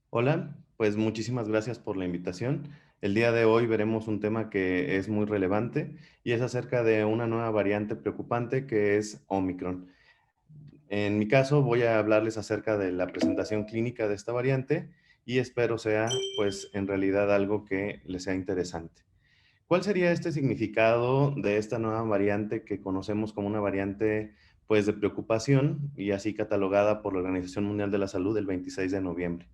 Hola, pues muchísimas gracias por la invitación. El día de hoy veremos un tema que es muy relevante y es acerca de una nueva variante preocupante que es Omicron. En mi caso voy a hablarles acerca de la presentación clínica de esta variante y espero sea pues en realidad algo que les sea interesante. ¿Cuál sería este significado de esta nueva variante que conocemos como una variante pues de preocupación y así catalogada por la Organización Mundial de la Salud el 26 de noviembre?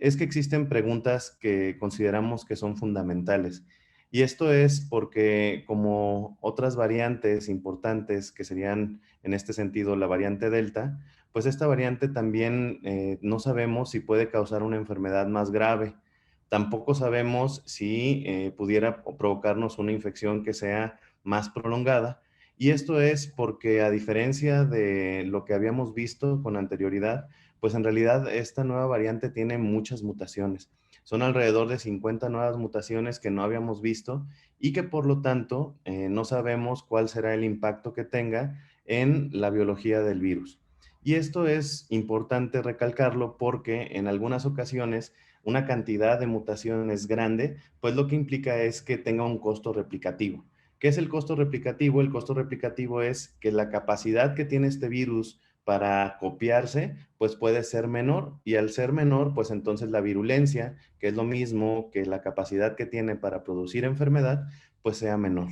Es que existen preguntas que consideramos que son fundamentales. Y esto es porque como otras variantes importantes que serían en este sentido la variante Delta, pues esta variante también no sabemos si puede causar una enfermedad más grave. Tampoco sabemos si pudiera provocarnos una infección que sea más prolongada. Y esto es porque a diferencia de lo que habíamos visto con anterioridad, pues en realidad esta nueva variante tiene muchas mutaciones. Son alrededor de 50 nuevas mutaciones que no habíamos visto y que por lo tanto no sabemos cuál será el impacto que tenga en la biología del virus. Y esto es importante recalcarlo porque en algunas ocasiones una cantidad de mutaciones grande, pues lo que implica es que tenga un costo replicativo. ¿Qué es el costo replicativo? El costo replicativo es que la capacidad que tiene este virus para copiarse, pues puede ser menor y al ser menor, pues entonces la virulencia, que es lo mismo que la capacidad que tiene para producir enfermedad, pues sea menor.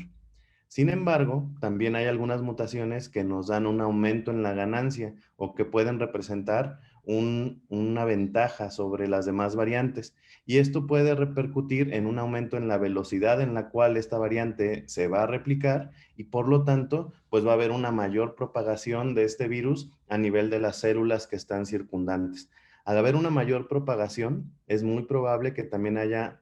Sin embargo, también hay algunas mutaciones que nos dan un aumento en la ganancia o que pueden representar una ventaja sobre las demás variantes. Y esto puede repercutir en un aumento en la velocidad en la cual esta variante se va a replicar y por lo tanto, pues va a haber una mayor propagación de este virus a nivel de las células que están circundantes. Al haber una mayor propagación, es muy probable que también haya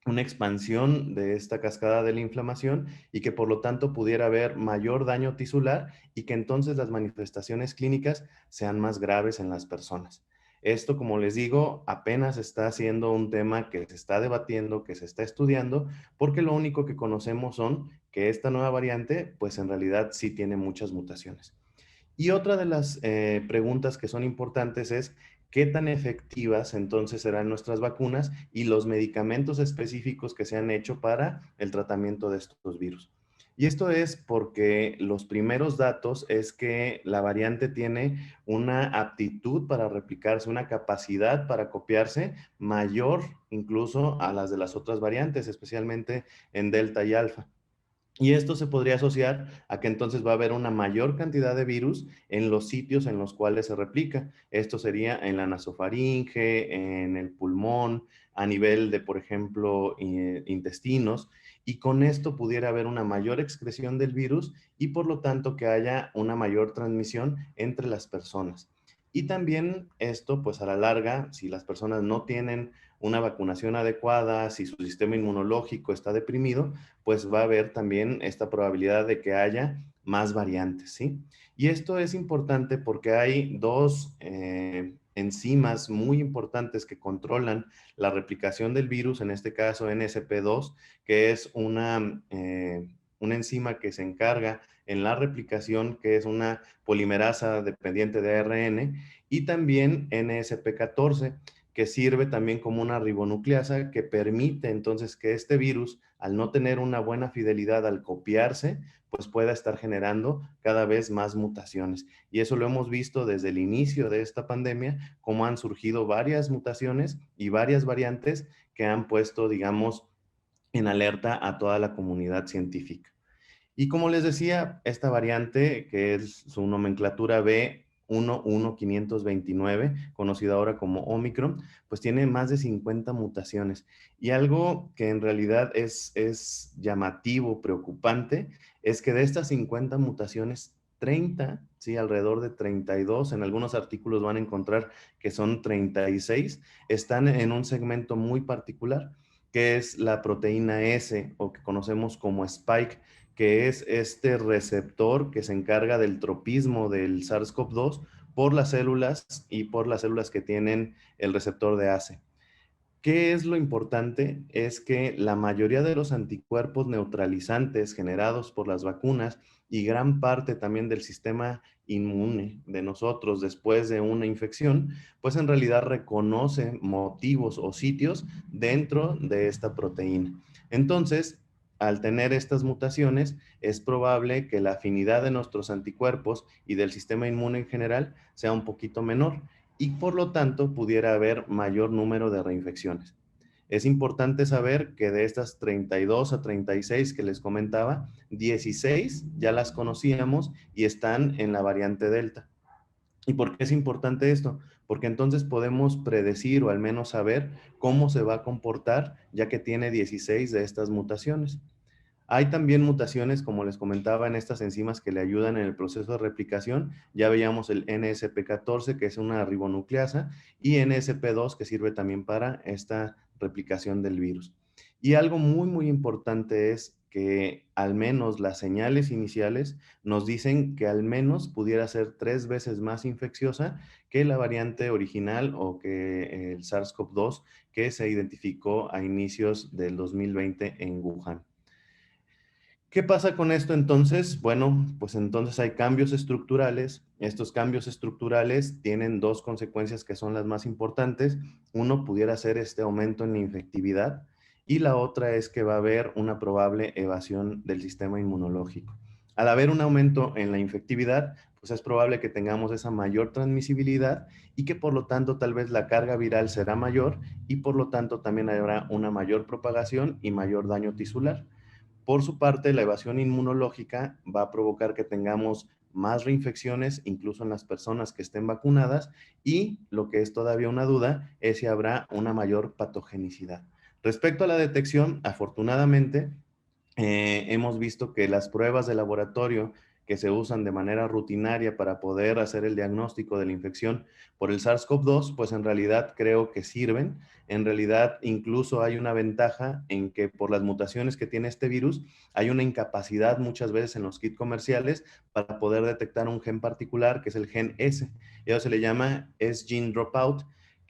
una expansión de esta cascada de la inflamación y que por lo tanto pudiera haber mayor daño tisular y que entonces las manifestaciones clínicas sean más graves en las personas. Esto, como les digo, apenas está siendo un tema que se está debatiendo, que se está estudiando, porque lo único que conocemos son que esta nueva variante, pues en realidad sí tiene muchas mutaciones. Y otra de las preguntas que son importantes es qué tan efectivas entonces serán nuestras vacunas y los medicamentos específicos que se han hecho para el tratamiento de estos virus. Y esto es porque los primeros datos es que la variante tiene una aptitud para replicarse, una capacidad para copiarse mayor incluso a las de las otras variantes, especialmente en Delta y Alfa. Y esto se podría asociar a que entonces va a haber una mayor cantidad de virus en los sitios en los cuales se replica. Esto sería en la nasofaringe, en el pulmón, a nivel de, por ejemplo, intestinos, y con esto pudiera haber una mayor excreción del virus y por lo tanto que haya una mayor transmisión entre las personas. Y también esto, pues a la larga, si las personas no tienen una vacunación adecuada, si su sistema inmunológico está deprimido, pues va a haber también esta probabilidad de que haya más variantes, ¿sí? Y esto es importante porque hay dos enzimas muy importantes que controlan la replicación del virus, en este caso NSP2, que es una enzima que se encarga en la replicación, que es una polimerasa dependiente de ARN, y también NSP14, que sirve también como una ribonucleasa que permite entonces que este virus, al no tener una buena fidelidad al copiarse, pues pueda estar generando cada vez más mutaciones. Y eso lo hemos visto desde el inicio de esta pandemia, cómo han surgido varias mutaciones y varias variantes que han puesto, digamos, en alerta a toda la comunidad científica. Y como les decía, esta variante, que es su nomenclatura B11529, conocida ahora como Omicron, pues tiene más de 50 mutaciones. Y algo que en realidad es llamativo, preocupante, es que de estas 50 mutaciones, 30, sí, alrededor de 32, en algunos artículos van a encontrar que son 36, están en un segmento muy particular que es la proteína S, o que conocemos como Spike, que es este receptor que se encarga del tropismo del SARS-CoV-2 por las células y por las células que tienen el receptor de ACE. ¿Qué es lo importante? Es que la mayoría de los anticuerpos neutralizantes generados por las vacunas y gran parte también del sistema inmune de nosotros después de una infección, pues en realidad reconoce motivos o sitios dentro de esta proteína. Entonces, al tener estas mutaciones, es probable que la afinidad de nuestros anticuerpos y del sistema inmune en general sea un poquito menor y por lo tanto pudiera haber mayor número de reinfecciones. Es importante saber que de estas 32 a 36 que les comentaba, 16 ya las conocíamos y están en la variante Delta. ¿Y por qué es importante esto? Porque entonces podemos predecir o al menos saber cómo se va a comportar, ya que tiene 16 de estas mutaciones. Hay también mutaciones, como les comentaba, en estas enzimas que le ayudan en el proceso de replicación. Ya veíamos el NSP14, que es una ribonucleasa, y NSP2, que sirve también para esta replicación del virus. Y algo muy, muy importante es que al menos las señales iniciales nos dicen que al menos pudiera ser 3 veces más infecciosa que la variante original o que el SARS-CoV-2 que se identificó a inicios del 2020 en Wuhan. ¿Qué pasa con esto entonces? Bueno, pues entonces hay cambios estructurales. Estos cambios estructurales tienen dos consecuencias que son las más importantes. Uno pudiera ser este aumento en la infectividad y la otra es que va a haber una probable evasión del sistema inmunológico. Al haber un aumento en la infectividad, pues es probable que tengamos esa mayor transmisibilidad y que por lo tanto tal vez la carga viral será mayor y por lo tanto también habrá una mayor propagación y mayor daño tisular. Por su parte, la evasión inmunológica va a provocar que tengamos más reinfecciones, incluso en las personas que estén vacunadas, y lo que es todavía una duda es si habrá una mayor patogenicidad. Respecto a la detección, afortunadamente, hemos visto que las pruebas de laboratorio que se usan de manera rutinaria para poder hacer el diagnóstico de la infección por el SARS-CoV-2, pues en realidad creo que sirven. En realidad incluso hay una ventaja en que por las mutaciones que tiene este virus, hay una incapacidad muchas veces en los kits comerciales para poder detectar un gen particular que es el gen S. Y eso se le llama S-gene dropout,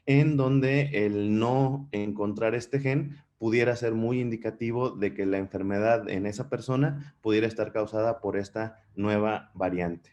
en donde el no encontrar este gen pudiera ser muy indicativo de que la enfermedad en esa persona pudiera estar causada por esta nueva variante.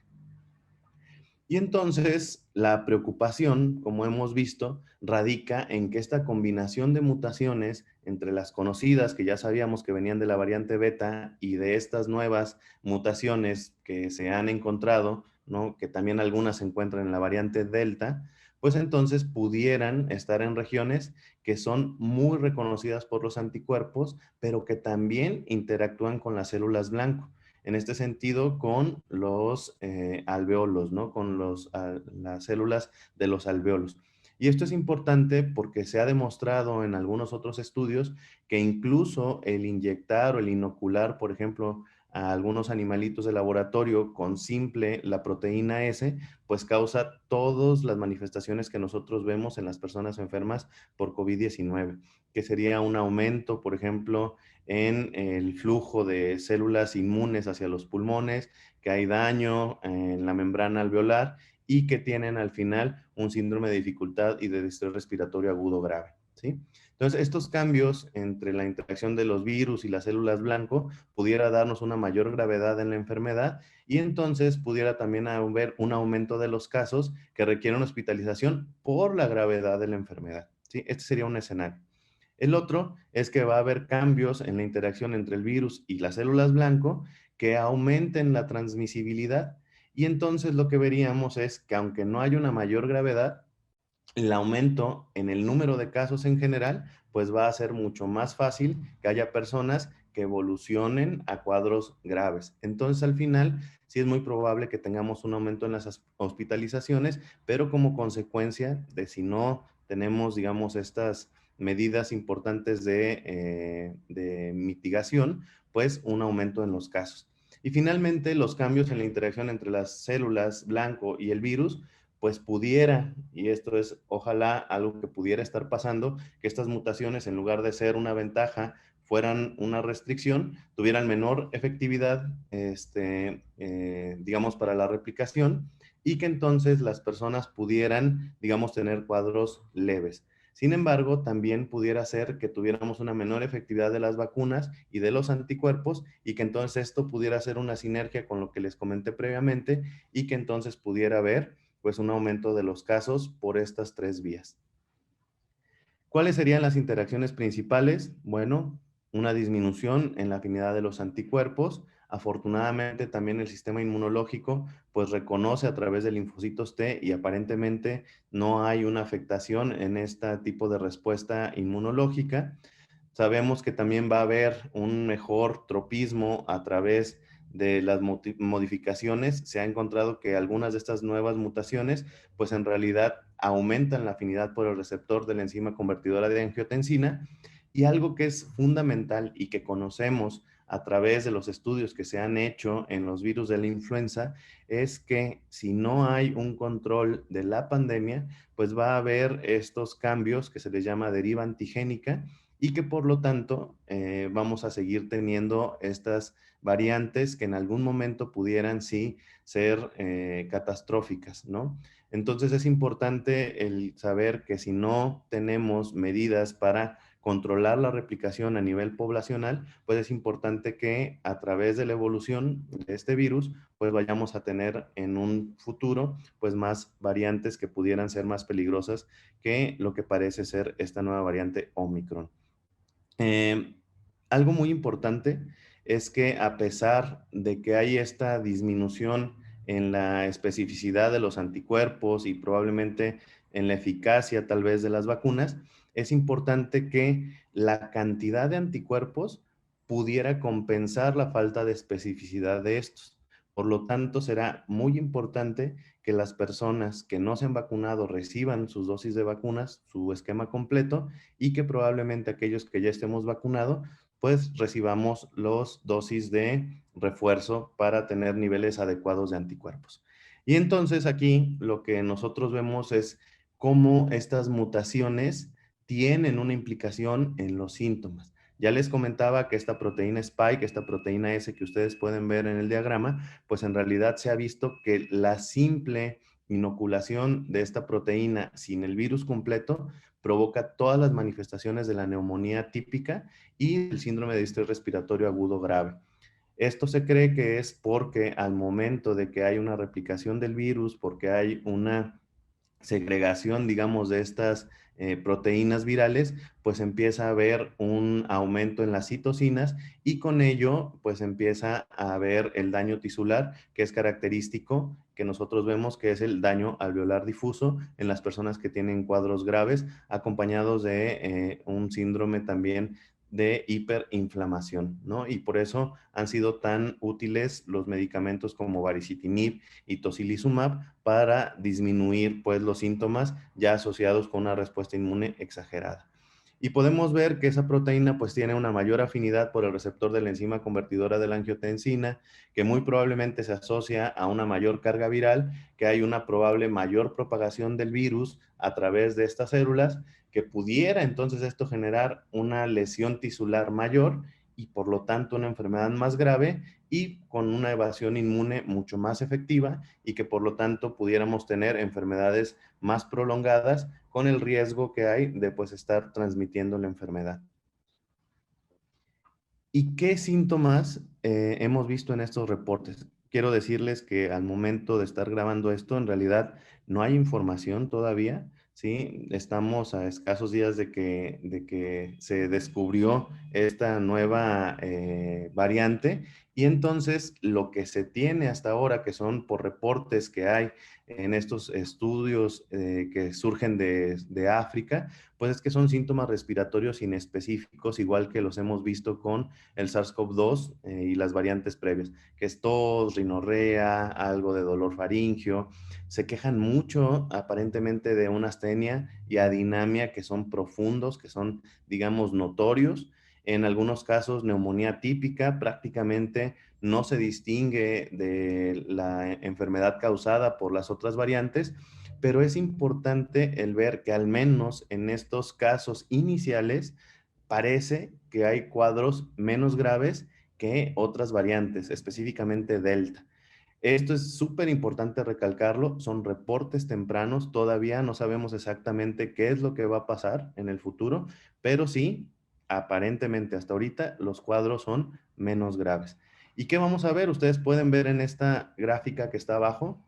Y entonces la preocupación, como hemos visto, radica en que esta combinación de mutaciones entre las conocidas que ya sabíamos que venían de la variante beta y de estas nuevas mutaciones que se han encontrado, ¿no? Que también algunas se encuentran en la variante delta, pues entonces pudieran estar en regiones que son muy reconocidas por los anticuerpos, pero que también interactúan con las células blanco en este sentido con los alveolos, ¿no? Con las células de los alveolos. Y esto es importante porque se ha demostrado en algunos otros estudios que incluso el inyectar o el inocular, por ejemplo, a algunos animalitos de laboratorio con simple la proteína S, pues causa todas las manifestaciones que nosotros vemos en las personas enfermas por COVID-19, que sería un aumento, por ejemplo, en el flujo de células inmunes hacia los pulmones, que hay daño en la membrana alveolar y que tienen al final un síndrome de dificultad y de distrés respiratorio agudo grave, ¿sí? Entonces, estos cambios entre la interacción de los virus y las células blanco pudiera darnos una mayor gravedad en la enfermedad y entonces pudiera también haber un aumento de los casos que requieren hospitalización por la gravedad de la enfermedad, ¿sí? Este sería un escenario. El otro es que va a haber cambios en la interacción entre el virus y las células blanco que aumenten la transmisibilidad y entonces lo que veríamos es que aunque no haya una mayor gravedad, el aumento en el número de casos en general, pues va a ser mucho más fácil que haya personas que evolucionen a cuadros graves. Entonces, al final, sí es muy probable que tengamos un aumento en las hospitalizaciones, pero como consecuencia de si no tenemos, digamos, estas medidas importantes de mitigación, pues un aumento en los casos. Y finalmente, los cambios en la interacción entre las células blanco y el virus, pues pudiera, y esto es ojalá algo que pudiera estar pasando, que estas mutaciones en lugar de ser una ventaja, fueran una restricción, tuvieran menor efectividad, digamos, para la replicación, y que entonces las personas pudieran, digamos, tener cuadros leves. Sin embargo, también pudiera ser que tuviéramos una menor efectividad de las vacunas y de los anticuerpos, y que entonces esto pudiera ser una sinergia con lo que les comenté previamente, y que entonces pudiera haber pues un aumento de los casos por estas tres vías. ¿Cuáles serían las interacciones principales? Bueno, una disminución en la afinidad de los anticuerpos. Afortunadamente también el sistema inmunológico pues reconoce a través de linfocitos T y aparentemente no hay una afectación en este tipo de respuesta inmunológica. Sabemos que también va a haber un mejor tropismo a través de las modificaciones. Se ha encontrado que algunas de estas nuevas mutaciones, pues en realidad aumentan la afinidad por el receptor de la enzima convertidora de angiotensina. Y algo que es fundamental y que conocemos a través de los estudios que se han hecho en los virus de la influenza es que si no hay un control de la pandemia, pues va a haber estos cambios que se les llama deriva antigénica, y que por lo tanto vamos a seguir teniendo estas variantes que en algún momento pudieran sí ser catastróficas, ¿no? Entonces es importante el saber que si no tenemos medidas para controlar la replicación a nivel poblacional, pues es importante que a través de la evolución de este virus, pues vayamos a tener en un futuro, pues más variantes que pudieran ser más peligrosas que lo que parece ser esta nueva variante Omicron. Eh, Algo muy importante es que a pesar de que hay esta disminución en la especificidad de los anticuerpos y probablemente en la eficacia tal vez de las vacunas, es importante que la cantidad de anticuerpos pudiera compensar la falta de especificidad de estos. Por lo tanto, será muy importante que las personas que no se han vacunado reciban sus dosis de vacunas, su esquema completo, y que probablemente aquellos que ya estemos vacunados, pues recibamos los dosis de refuerzo para tener niveles adecuados de anticuerpos. Y entonces aquí lo que nosotros vemos es cómo estas mutaciones tienen una implicación en los síntomas. Ya les comentaba que esta proteína Spike, esta proteína S que ustedes pueden ver en el diagrama, pues en realidad se ha visto que la simple inoculación de esta proteína sin el virus completo provoca todas las manifestaciones de la neumonía típica y el síndrome de distrés respiratorio agudo grave. Esto se cree que es porque al momento de que hay una replicación del virus, porque hay una segregación, digamos, de estas proteínas virales, pues empieza a haber un aumento en las citocinas y con ello, pues empieza a haber el daño tisular, que es característico, que nosotros vemos que es el daño alveolar difuso en las personas que tienen cuadros graves, acompañados de un síndrome también de hiperinflamación, ¿no? Y por eso han sido tan útiles los medicamentos como baricitinib y tocilizumab para disminuir pues los síntomas ya asociados con una respuesta inmune exagerada. Y podemos ver que esa proteína pues tiene una mayor afinidad por el receptor de la enzima convertidora de la angiotensina, que muy probablemente se asocia a una mayor carga viral, que hay una probable mayor propagación del virus a través de estas células, que pudiera entonces esto generar una lesión tisular mayor y por lo tanto una enfermedad más grave y con una evasión inmune mucho más efectiva, y que por lo tanto pudiéramos tener enfermedades más prolongadas con el riesgo que hay de pues estar transmitiendo la enfermedad. ¿Y qué síntomas hemos visto en estos reportes? Quiero decirles que al momento de estar grabando esto, en realidad no hay información todavía, ¿sí? Estamos a escasos días de que se descubrió esta nueva variante, y entonces lo que se tiene hasta ahora, que son por reportes que hay en estos estudios que surgen de África, pues es que son síntomas respiratorios inespecíficos, igual que los hemos visto con el SARS-CoV-2 y las variantes previas, que es tos, rinorrea, algo de dolor faríngeo. Se quejan mucho aparentemente de una astenia y adinamia que son profundos, que son, digamos, notorios. En algunos casos, neumonía típica, prácticamente no se distingue de la enfermedad causada por las otras variantes, pero es importante el ver que al menos en estos casos iniciales parece que hay cuadros menos graves que otras variantes, específicamente Delta. Esto es súper importante recalcarlo, son reportes tempranos, todavía no sabemos exactamente qué es lo que va a pasar en el futuro, pero sí, aparentemente hasta ahorita los cuadros son menos graves. ¿Y qué vamos a ver? Ustedes pueden ver en esta gráfica que está abajo,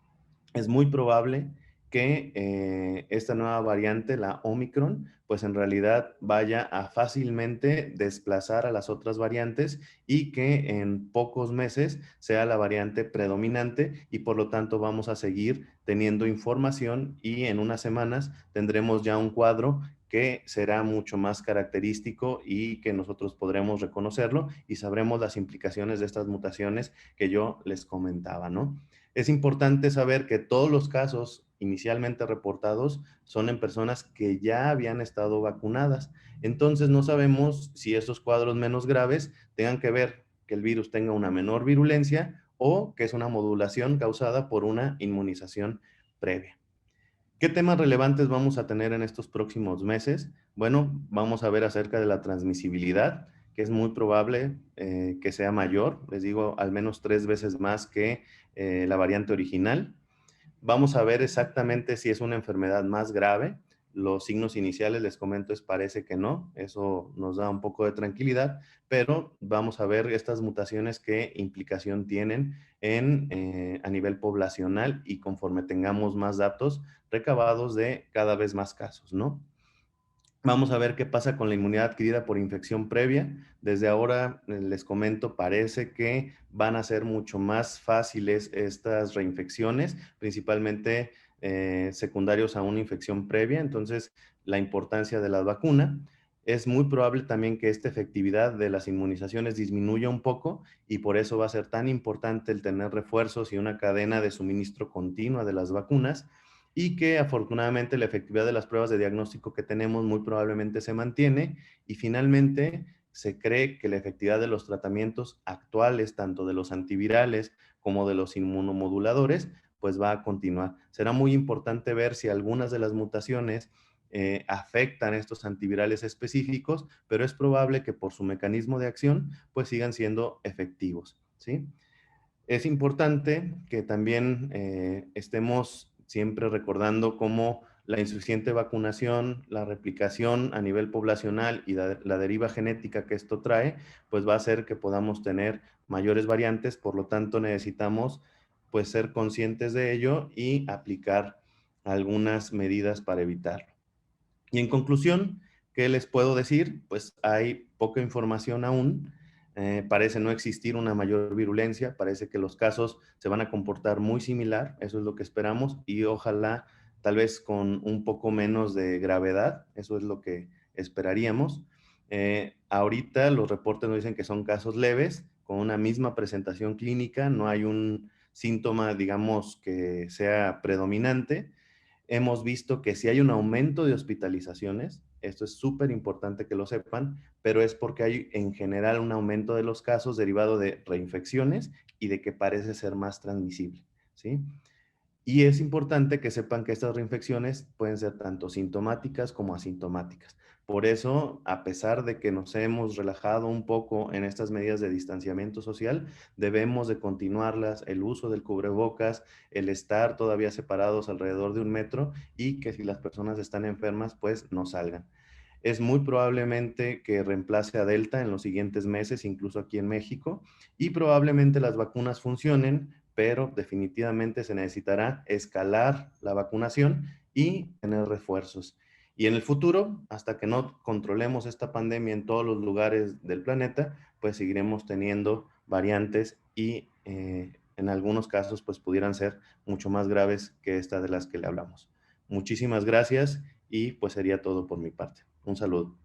es muy probable que esta nueva variante, la Omicron, pues en realidad vaya a fácilmente desplazar a las otras variantes y que en pocos meses sea la variante predominante y por lo tanto vamos a seguir teniendo información y en unas semanas tendremos ya un cuadro que será mucho más característico y que nosotros podremos reconocerlo y sabremos las implicaciones de estas mutaciones que yo les comentaba, ¿no? Es importante saber que todos los casos inicialmente reportados son en personas que ya habían estado vacunadas. Entonces no sabemos si esos cuadros menos graves tengan que ver que el virus tenga una menor virulencia o que es una modulación causada por una inmunización previa. ¿Qué temas relevantes vamos a tener en estos próximos meses? Bueno, vamos a ver acerca de la transmisibilidad, que es muy probable que sea mayor, les digo, al menos 3 veces más que la variante original. Vamos a ver exactamente si es una enfermedad más grave. Los signos iniciales, les comento, parece que no. Eso nos da un poco de tranquilidad, pero vamos a ver estas mutaciones qué implicación tienen a nivel poblacional y conforme tengamos más datos recabados de cada vez más casos, ¿no? Vamos a ver qué pasa con la inmunidad adquirida por infección previa. Desde ahora les comento, parece que van a ser mucho más fáciles estas reinfecciones, principalmente secundarios a una infección previa. Entonces, la importancia de la vacuna. Es muy probable también que esta efectividad de las inmunizaciones disminuya un poco y por eso va a ser tan importante el tener refuerzos y una cadena de suministro continua de las vacunas y que afortunadamente la efectividad de las pruebas de diagnóstico que tenemos muy probablemente se mantiene y finalmente se cree que la efectividad de los tratamientos actuales, tanto de los antivirales como de los inmunomoduladores, pues va a continuar. Será muy importante ver si algunas de las mutaciones afectan estos antivirales específicos, pero es probable que por su mecanismo de acción, pues sigan siendo efectivos, ¿sí? Es importante que también estemos siempre recordando cómo la insuficiente vacunación, la replicación a nivel poblacional y la deriva genética que esto trae, pues va a hacer que podamos tener mayores variantes, por lo tanto necesitamos pues ser conscientes de ello y aplicar algunas medidas para evitarlo. Y en conclusión, ¿qué les puedo decir? Pues hay poca información aún, parece no existir una mayor virulencia, parece que los casos se van a comportar muy similar, eso es lo que esperamos, y ojalá tal vez con un poco menos de gravedad, eso es lo que esperaríamos. Ahorita los reportes nos dicen que son casos leves, con una misma presentación clínica, no hay un síntoma, digamos, que sea predominante. Hemos visto que si hay un aumento de hospitalizaciones, esto es súper importante que lo sepan, pero es porque hay en general un aumento de los casos derivado de reinfecciones y de que parece ser más transmisible, ¿sí? Y es importante que sepan que estas reinfecciones pueden ser tanto sintomáticas como asintomáticas. Por eso, a pesar de que nos hemos relajado un poco en estas medidas de distanciamiento social, debemos de continuarlas, el uso del cubrebocas, el estar todavía separados alrededor de 1 metro y que si las personas están enfermas, pues no salgan. Es muy probablemente que reemplace a Delta en los siguientes meses, incluso aquí en México, y probablemente las vacunas funcionen, pero definitivamente se necesitará escalar la vacunación y tener refuerzos. Y en el futuro, hasta que no controlemos esta pandemia en todos los lugares del planeta, pues seguiremos teniendo variantes y en algunos casos pues pudieran ser mucho más graves que esta de las que le hablamos. Muchísimas gracias y pues sería todo por mi parte. Un saludo.